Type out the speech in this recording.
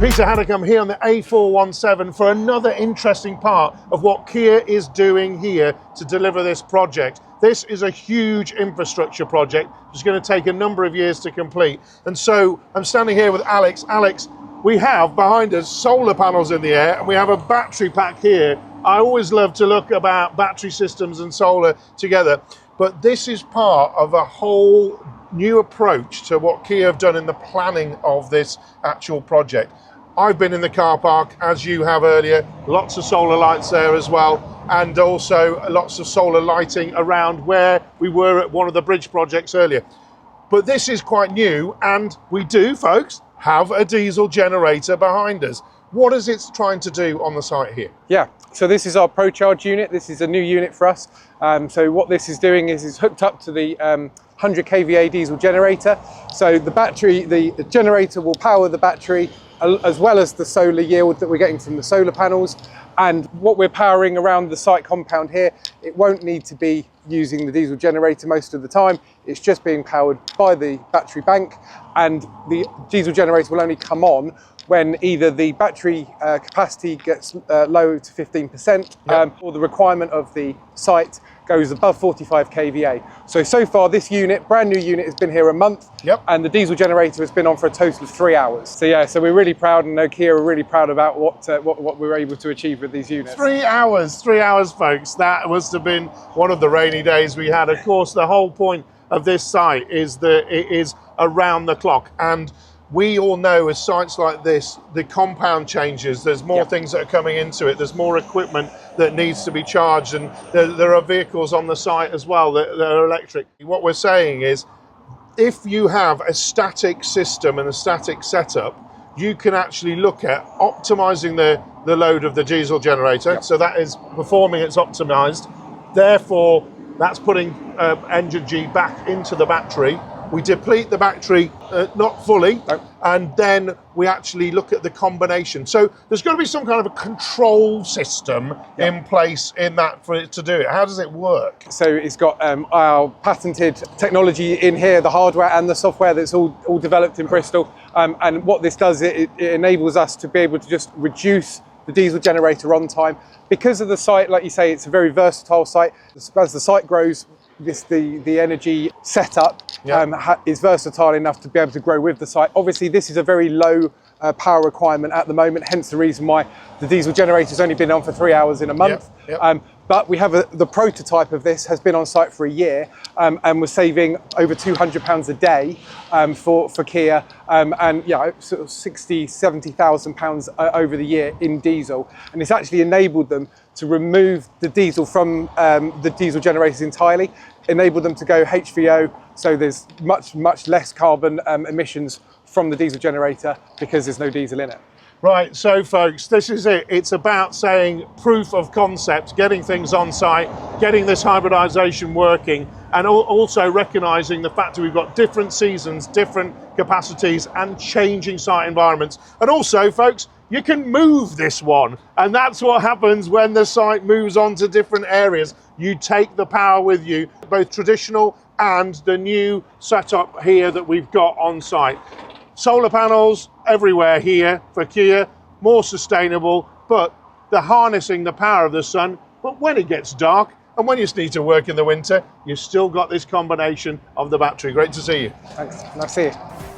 Peter Haddock, I'm here on the A417 for another interesting part of what Kier is doing here to deliver this project. This is a huge infrastructure project. It's going to take a number of years to complete. And so I'm standing here with Alex. Alex, we have behind us solar panels in the air and we have a battery pack here. I always love to look about battery systems and solar together, but this is part of a whole new approach to what Kier have done in the planning of this actual project. I've been in the car park, as you have earlier, lots of solar lights there as well, and also lots of solar lighting around where we were at one of the bridge projects earlier. But this is quite new, and we do, folks, have a diesel generator behind us. What is it trying to do on the site here? Yeah, so this is our ProCharge unit. This is a new unit for us. So what this is doing is it's hooked up to the 100 kVA diesel generator. So the battery, the generator will power the battery as well as the solar yield that we're getting from the solar panels. And what we're powering around the site compound here, it won't need to be using the diesel generator most of the time. It's just being powered by the battery bank, and the diesel generator will only come on when either the battery capacity gets low to 15%, or the requirement of the site goes above 45 kVA. So far this unit, brand new unit, has been here a month, and the diesel generator has been on for a total of 3 hours. So yeah, so we're really proud, and Kier are really proud about what we were able to achieve with these units. 3 hours, folks. That must have been one of the rainy days we had. Of course, the whole point of this site is that it is around the clock, and we all know as sites like this, the compound changes, there's more things that are coming into it, there's more equipment that needs to be charged, and there are vehicles on the site as well that are electric. What we're saying is, if you have a static system and a static setup, you can actually look at optimizing the load of the diesel generator, so that is performing, it's optimized, therefore that's putting energy back into the battery. We deplete the battery, not fully, and then we actually look at the combination. So there's got to be some kind of a control system in place in that for it to do it. How does it work? So it's got our patented technology in here, the hardware and the software that's all developed in Bristol. And what this does, it enables us to be able to just reduce the diesel generator runtime. Because of the site, like you say, it's a very versatile site. As the site grows, the energy setup is versatile enough to be able to grow with the site. Obviously, this is a very low power requirement at the moment, hence the reason why the diesel generator has only been on for 3 hours in a month. But we have the prototype of this has been on site for a year, and we're saving over £200 a day for Kier, and sort of 60, 70,000 pounds over the year in diesel. And it's actually enabled them to remove the diesel from the diesel generators entirely, enable them to go HVO, so there's much less carbon emissions from the diesel generator because there's no diesel in it. Right, so folks, this is it. It's about saying proof of concept, getting things on site, getting this hybridization working, and also recognizing the fact that we've got different seasons, different capacities, and changing site environments. And also, folks, you can move this one, and that's what happens when the site moves on to different areas. You take the power with you, both traditional and the new setup here that we've got on site. Solar panels everywhere here for Kier, more sustainable, but they're harnessing the power of the sun. But when it gets dark and when you need to work in the winter, you've still got this combination of the battery. Great to see you. Thanks, nice to see you.